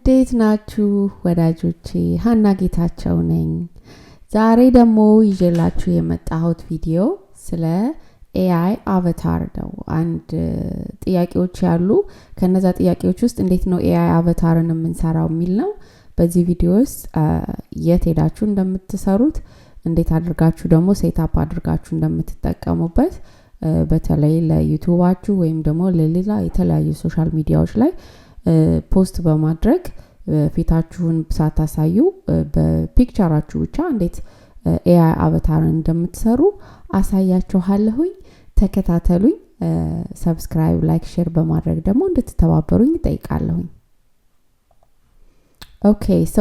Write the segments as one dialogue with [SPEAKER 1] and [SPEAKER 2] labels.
[SPEAKER 1] እንዴት ናችሁ ወዳጆቼ? ሃናጌታቸው ነኝ። ዛሬ ደግሞ ይዤላችሁ የመጣሁት ቪዲዮ ስለ AI አቨታር ነው። አንድ ጥያቄዎች ያሉ ከነዛ ጥያቄዎች ውስጥ እንዴት ነው AI አቨታርን የምንሰራው የሚል ነው። በዚህ ቪዲዮ ውስጥ የት ሄዳችሁ እንደምትሰሩት እንዴት አድርጋችሁ ደግሞ ሴትአፕ አድርጋችሁ እንደምትጠቀሙበት በተለይ ለዩቲዩባችሁ ወይም ደግሞ ለሌላ የተለያዩ ሶሻል ሚዲያዎች ላይ ፖስት በማድረግ ፊታችሁን ሳታሳዩ በፒክቸራችሁ ብቻ እንዴት AI አቨታርን እንደምትሰሩ አሳያችኋለሁኝ። ተከታተሉኝ። ሰብስክራይብ፣ ላይክ፣ ሼር በማድረግ ደግሞ እንድትተባበሩኝ እጠይቃለሁኝ። ኦኬ ሶ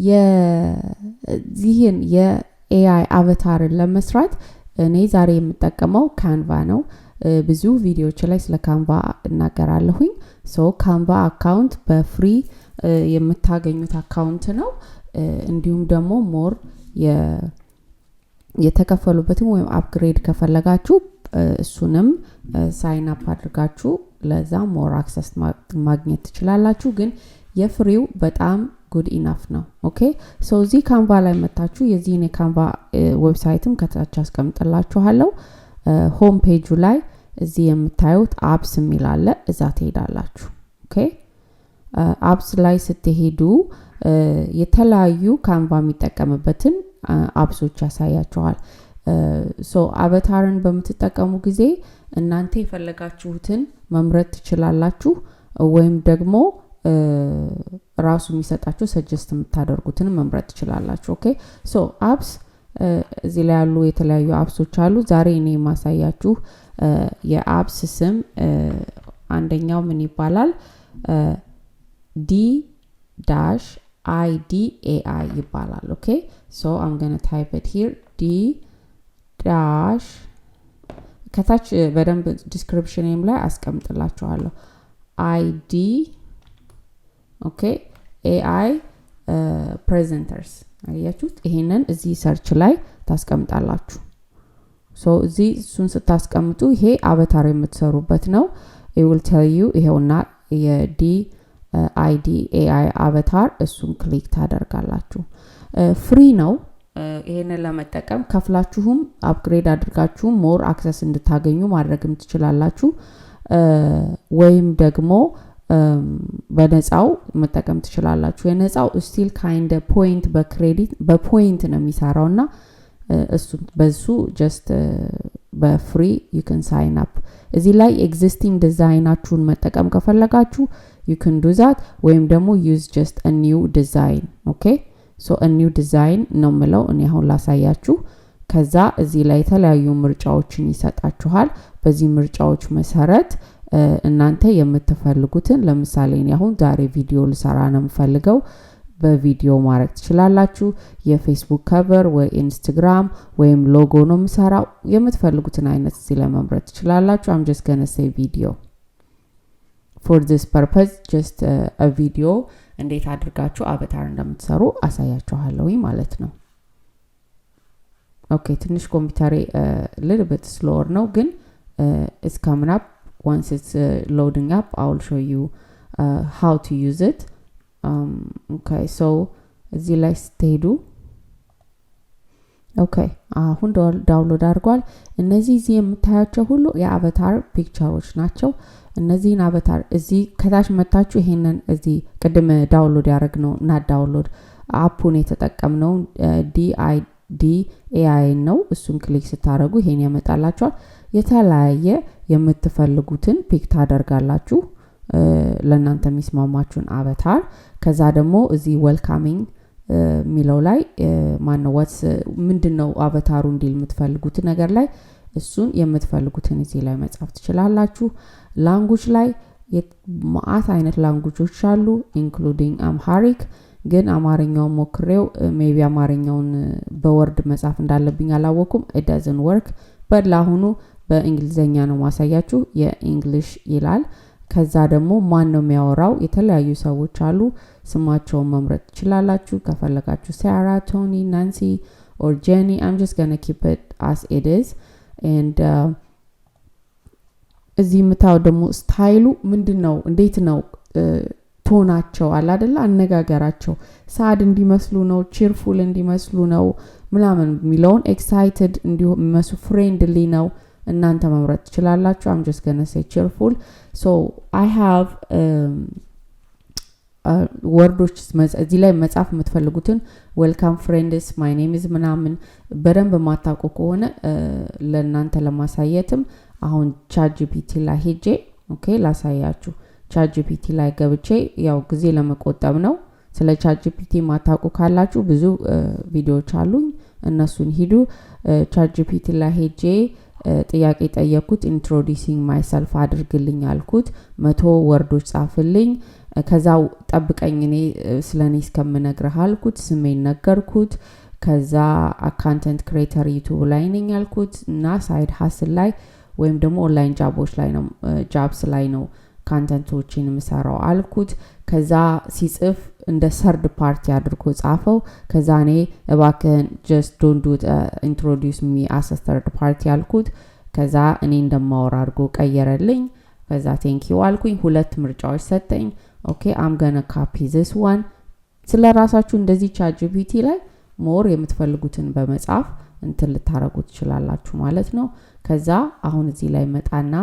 [SPEAKER 1] የዚህን የAI አቨታርን ለመስራት እኔ ዛሬ የምጠቀመው ካንቫ ነው። ብዙ ቪዲዮዎች ላይ ስለ ካንቫ እናገራለሁኝ። ሶ ካንቫ አካውንት በፍሪ የምታገኙት አካውንት ነው። እንዲሁም ደግሞ ሞር የተከፈሉበትን ወይም አፕግሬድ ከፈለጋችሁ እሱንም ሳይን አፕ አድርጋችሁ ለዛ ሞር አክሰስ ማግኘት ትችላላችሁ። ግን የፍሪው በጣም ጉድ ኢናፍ ነው። ኦኬ ሶ እዚህ ካንቫ ላይ መጣችሁ የዚህን የካንቫ ዌብሳይትም ከታች አስቀምጥላችኋለሁ። ሆም ፔጁ ላይ እዚህ የምታዩት አፕስ የሚል አለ። እዛ ትሄዳላችሁ። ኦኬ አፕስ ላይ ስትሄዱ የተለያዩ ካንቫ የሚጠቀምበትን አፕሶች ያሳያችኋል። ሶ አቨታርን በምትጠቀሙ ጊዜ እናንተ የፈለጋችሁትን መምረጥ ትችላላችሁ ወይም ደግሞ ራሱ የሚሰጣችሁ ሰጀስት የምታደርጉትን መምረጥ ትችላላችሁ። ኦኬ ሶ አፕስ እዚህ ላይ ያሉ የተለያዩ አፕሶች አሉ። ዛሬ እኔ ማሳያችሁ የአፕስ ስም አንደኛው ምን ይባላል? D-ID AI ይባላል። ኦኬ ሶ I'm going to type it here D- ከታች በደንብ ዲስክሪፕሽንም ላይ አስቀምጥላችኋለሁ። ID ኦኬ AI Presonters አያችሁት? ይሄንን እዚህ ሰርች ላይ ታስቀምጣላችሁ። ሶ እዚህ እሱን ስታስቀምጡ ይሄ አቨታር የምትሰሩበት ነው። it will tell you ይሄውና የD-ID AI አቨታር እሱን ክሊክ ታደርጋላችሁ። ፍሪ ነው። ይሄንን ለመጠቀም ከፍላችሁም አፕግሬድ አድርጋችሁ ሞር አክሰስ እንድታገኙ ማድረግም ትችላላችሁ ወይም ደግሞ በነፃው መጠቀም ትችላላችሁ። የነፃው ስቲል ካይንድ ፖይንት በክሬዲት በፖይንት ነው የሚሰራውና እሱ በሱ ጀስት በፍሪ you can sign up። እዚህ ላይ ኤግዚስቲንግ ዲዛይናችሁን መጠቀም ከፈለጋችሁ you can do that ወይም ደግሞ use just a new design። ኦኬ ሶ a new design ነው የምለው እኔ አሁን ላሳያችሁ። ከዛ እዚህ ላይ የተለያዩ ምርጫዎችን ይሰጣችኋል። በዚህ ምርጫዎች መሰረት እናንተ የምትፈልጉትን ለምሳሌ እኔ አሁን ዛሬ ቪዲዮ ልሰራ ነው የምፈልገው በቪዲዮ ማድረግ ትችላላችሁ። የፌስቡክ ከቨር ወይ ኢንስታግራም ወይም ሎጎ ነው የምሰራው። የምትፈልጉትን አይነት እዚህ ላይ መምረጥ ትችላላችሁ። I'm just going to say video for this purpose just a video እንዴት አድርጋችሁ አቨታር እንደምትሰሩ አሳያችኋለሁ ማለት ነው። ኦኬ ትንሽ ኮምፒውተሬ little bit slower ነው ግን it's coming up. Once it's loading up I will show you how to use it. Okay so እዚህ ላይ ስትሄዱ ኦኬ አሁን ዳውንሎድ አድርጓል። እነዚህ የምታያቸው ሁሉ የአቨታር ፒክቸሮች ናቸው። እነዚህን አቨታር እዚህ ከታች መጣችሁ ይሄንን እዚህ ቅድም ዳውንሎድ ያደረግነው እና ዳውንሎድ አፑን የተጠቀምነው D-ID AI ነው። እሱን ክሊክ ስታደርጉ ይሄን ያመጣላችኋል። የተለያየ የምትፈልጉትን ፒክ ታደርጋላችሁ ለእናንተ የሚስማማችሁን አቨታር። ከዛ ደግሞ እዚህ ዌልካሚንግ ሚለው ላይ ማነው ምንድነው አቨታሩ እንዲል የምትፈልጉት ነገር ላይ እሱን የምትፈልጉትን እዚህ ላይ መጻፍ ትችላላችሁ። ላንጉዌጅ ላይ ማአት አይነት ላንጉዌጆች አሉ including Amharic ግን አማርኛው ሞክሬው ሜቢ አማርኛውን በወርድ መጻፍ እንዳለብኝ አላወኩም። it doesn't work but ለአሁኑ በእንግሊዘኛ ነው ማሳያችሁ። የእንግሊሽ ይላል። ከዛ ደግሞ ማን ነው የሚያወራው? የተለያዩ ሰዎች አሉ። ስማቸውን መምረጥ ትችላላችሁ። ከፈለጋችሁ ሳራ፣ ቶኒ፣ ናንሲ or Jenny. I'm just going to keep it as it is and እዚህ የምታው ደግሞ ስታይሉ ምንድነው እንዴት ነው ቶናቸው አለ አይደል አነጋገራቸው ሳድ እንዲመስሉ ነው cheerful እንዲመስሉ ነው ምናምን ሚለውን excited እንዲመስሉ friendly ነው እናንተ መምረጥ ትችላላችሁ I'm just going to say cheerful so I have ወርዶች እዚህ ላይ መጻፍ የምትፈልጉትን welcome friends my name is ምናምን በደንብ ማታውቁ ከሆነ ለእናንተ ለማሳየትም አሁን ChatGPT ላይ ሄጄ ኦኬ ላሳያችሁ ChatGPT ላይ ገብቼ ያው ጊዜ ለመቆጠብ ነው ስለ ChatGPT ማታውቁ ካላችሁ ብዙ ቪዲዮዎች አሉኝ እነሱን ሂዱ ChatGPT ላይ ሄጄ ጥያቄ ጠየቁት introducing myself አድርግልኝ አልኩት 100 ወርዶች ጻፍልኝ ከዛው ጠብቀኝ እኔ ስለኔ እስከምነግርህ አልኩት ስሜን ነገርኩት ከዛ አካውንተንት ክሬተር ዩቱብ ላይ ነኝ አልኩት እና ሳይድ ሀስል ላይ ወይም ደግሞ ኦንላይን ጃቦች ላይ ነው ጃብስ ላይ ነው ካንተንቶችን ምሰራው አልኩት ከዛ ሲጽፍ እንደ ሰርድ ፓርቲ አድርጎ ጻፈው ከዛ እኔ እባክህን just don't do it introduce me as a third party አልኩት ከዛ እኔ እንደማወራ አድርጎ ቀየረልኝ ከዛ thank you አልኩኝ ሁለት ምርጫዎች ሰጠኝ okay I'm going to copy this one ስለራሳችሁ እንደዚህ ChatGPT ላይ ሞር የምትፈልጉትን በመጻፍ እንትን ልታረጉት ይችላልላችሁ ማለት ነው ከዛ አሁን እዚህ ላይ መጣና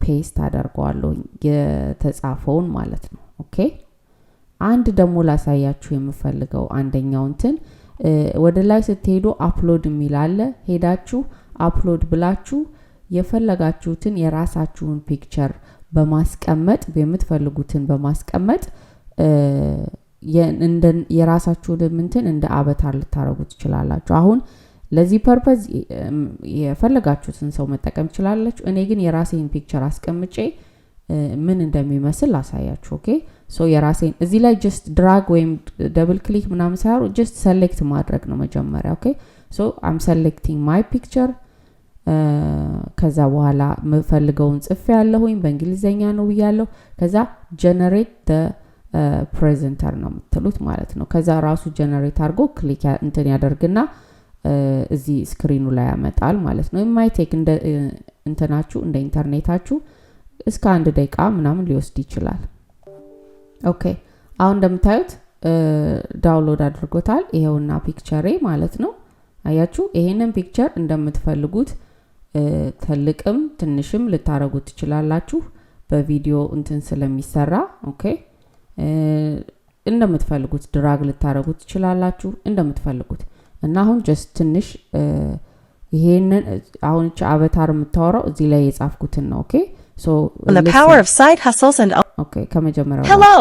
[SPEAKER 1] ፔስት አደርገዋለሁ የተጻፈውን ማለት ነው ኦኬ አንድ ደሞ ላሳያችሁ የምፈልገው አንደኛው እንትን ወደ ላይ ስትሄዱ አፕሎድ የሚላለ ሄዳችሁ አፕሎድ ብላችሁ የፈለጋችሁትን የራሳችሁን ፒክቸር በማስቀመጥ የምትፈልጉትን በማስቀመጥ የራሳችሁን እንትን እንደ አቨታር ልታረጉት ይችላልላችሁ አሁን ለዚህ ፐርፐዝ የፈለጋችሁትን ሰው መጠቀም ይችላልላችሁ እኔ ግን የራሴን ፒክቸር አስቀምጬ ምን እንደሚመስል አሳያችሁ ኦኬ ሶ የራሴን እዚህ ላይ just drag ወይም double click ምናምን ሳይሆን just select ማድረግ ነው መጀመሪያ ኦኬ ሶ I'm selecting my picture ከዛ በኋላ መፈልገውን ጽፌ ያለሁኝ በእንግሊዘኛ ነው ብያለሁ ከዛ generate the presenter ነው የምትሉት ማለት ነው ከዛ ራሱ generate አድርጎ ክሊክ እንትን ያደርግና እዚህ ስክሪኑ ላይ ያመጣል ማለት ነው የማይቴክ እንደ እንትናችሁ እንደ ኢንተርኔታችሁ እስከ 1 ደቂቃ ምናምን ሊወስድ ይችላል ኦኬ አሁን እንደምታዩት ዳውንሎድ አድርጎታል ይሄውና ፒክቸሬ ማለት ነው አያችሁ ይሄንን ፒክቸር እንደምትፈልጉት ትልቅም ትንሽም ልታረጉት ይችላልላችሁ በቪዲዮ እንትን ስለሚሰራ ኦኬ እንደምትፈልጉት ድራግ ልታረጉት ይችላልላችሁ እንደምትፈልጉት እና አሁን just ትንሽ ይሄንን አሁን አቨታር የምታወራው እዚህ ላይ የጻፍኩትን ነው ኦኬ so
[SPEAKER 2] the power of side hustles and
[SPEAKER 1] okay ከመጀመሪያው
[SPEAKER 2] hello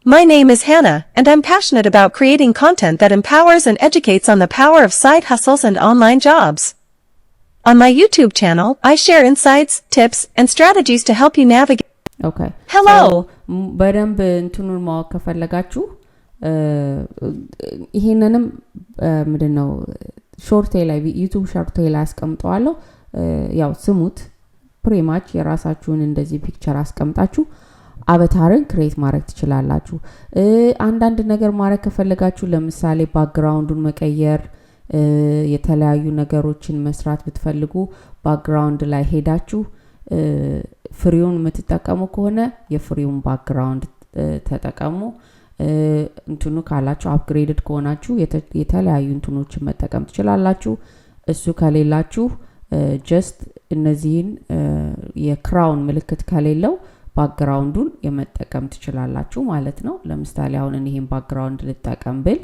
[SPEAKER 2] my name is Hannah and I'm passionate about creating content that empowers and educates on the power of side hustles and online jobs on my YouTube channel I share insights tips and strategies to help you navigate
[SPEAKER 1] okay
[SPEAKER 2] hello
[SPEAKER 1] በደንብ እንትኑን ማወቅ ከፈለጋችሁ ይሄንንም ምንድነው ሾርት ላይ ዩቲዩብ ሾርት ላይ አስቀምጣለሁ ያው ስሙት ፕሪማች የራሳችሁን እንደዚህ ፒክቸር አስቀምጣችሁ አቨታርን ክሬት ማድረግ ትችላላችሁ አንዳንድ ነገር ማድረግ ከፈለጋችሁ ለምሳሌ ባክግራውንዱን መቀየር የተለያዩ ነገሮችን መስራት ብትፈልጉ ባክግራውንድ ላይ ሄዳችሁ ፍሪውን የምትጠቀሙ ከሆነ የፍሪውን ባክግራውንድ ተጠቀሙ እንትኑ ካላችሁ አፕግሬድድ ከሆናችሁ የተለያዩ እንትኖችን መጠቀም ትችላላችሁ እሱ ከሌላችሁ just እነዚህን የክራውን ምልክት ከሌለው ባክግራውንዱን የመጠቀም ትችላላችሁ ማለት ነው ለምሳሌ አሁን እኔን ባክግራውንድ ልጠቀም ብል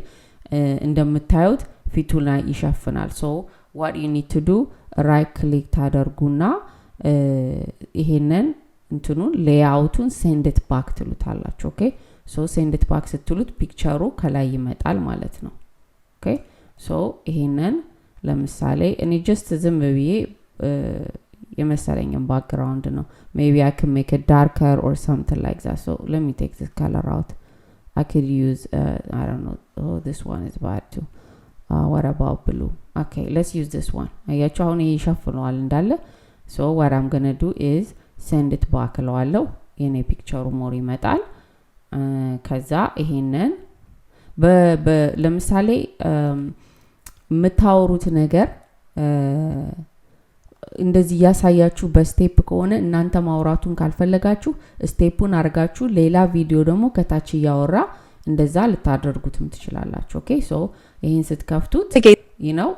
[SPEAKER 1] እንደምታዩት ፊቱን ይሸፍናል so what you need to do right click ታደርጉና ይሄንን እንትኑን ሌአውቱን send it back ትሉታላችሁ ኦኬ so send it back ስትሉት ፒክቸሩ ከላይ ይመጣል ማለት ነው ኦኬ so ይሄንን ለምሳሌ እኔ just ዝም ብዬ የመሰለኝን ባክግራውንድ ነው maybe I can make it darker or something like that so let me take this color out I could use I don't know oh this one is bad too what about blue okay let's use this one አያችሁ አሁን ይሸፍነዋል እንዳለ so what I'm going to do is send it back ለዋለው የኔ ፒክቸሩ ሞር ይመጣል ከዛ ይሄንን ለምሳሌ የምታወሩት ነገር እንደዚህ ያሳያችሁ በስቴፕ ከሆነ እናንተ ማውራቱን ካልፈለጋችሁ ስቴፑን አርጋችሁ ሌላ ቪዲዮ ደግሞ ከታች ያወራ እንደዛ ልታደርጉትም ትችላላችሁ ኦኬ ሶ ይሄን ስትከፍቱት you know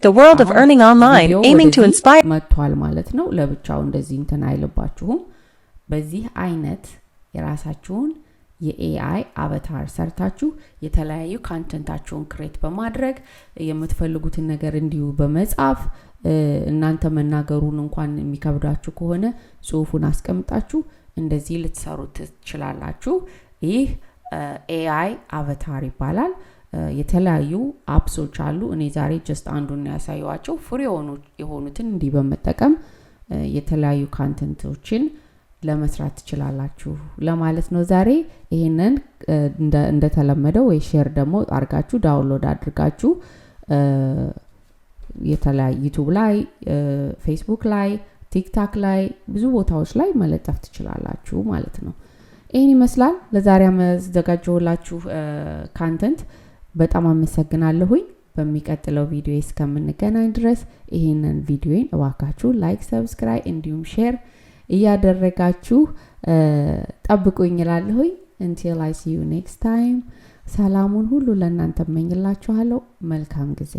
[SPEAKER 2] the world of earning online aiming to inspire
[SPEAKER 1] መጥቷል ማለት ነው ለብቻው እንደዚህ እንትን አይልባችሁም በዚህ አይነት የራሳችሁን የኤአይ አቫታር ሰርታችሁ የተለያዩ ኮንተንታችሁን ክሬት በማድረግ የምትፈልጉትን ነገር እንዲሁ በመጻፍ እናንተ መናገሩን እንኳን የሚከብዳችሁ ከሆነ ጽሁፉን አስቀምጣችሁ እንደዚህ ልትሰሩት ትችላላችሁ ይህ ኤአይ አቫታር ይባላል የተለያዩ አፕሶች አሉ እኔ ዛሬ just አንዱን ያሳየዋችሁ ፍሪ የሆኑትን እንዲህ በመጠቀም የተለያዩ ኮንተንቶችን ለመስራት ትችላላችሁ ለማለት ነው ዛሬ ይሄንን እንደተለመደው ወይ ሼር ደግሞ አርጋችሁ ዳውንሎድ አድርጋችሁ የተለያዩ ዩቱብ ላይ ፌስቡክ ላይ ቲክታክ ላይ ብዙ ቦታዎች ላይ መለጠፍ ትችላላችሁ ማለት ነው ይሄን ይመስላል ለዛሬ አመዘጋጀሁላችሁ ኮንተንት በጣም አመሰግናለሁኝ በሚቀጥለው ቪዲዮ እስከምንገናኝ ድረስ ይሄንን ቪዲዮን እባካችሁ ላይክ ሰብስክራይብ እንዲሁም ሼር እያደረጋችሁ ጠብቁኝ እላለሁኝ until I see you next time ሰላሙን ሁሉ ለእናንተ እመኝላችኋለሁ መልካም ጊዜ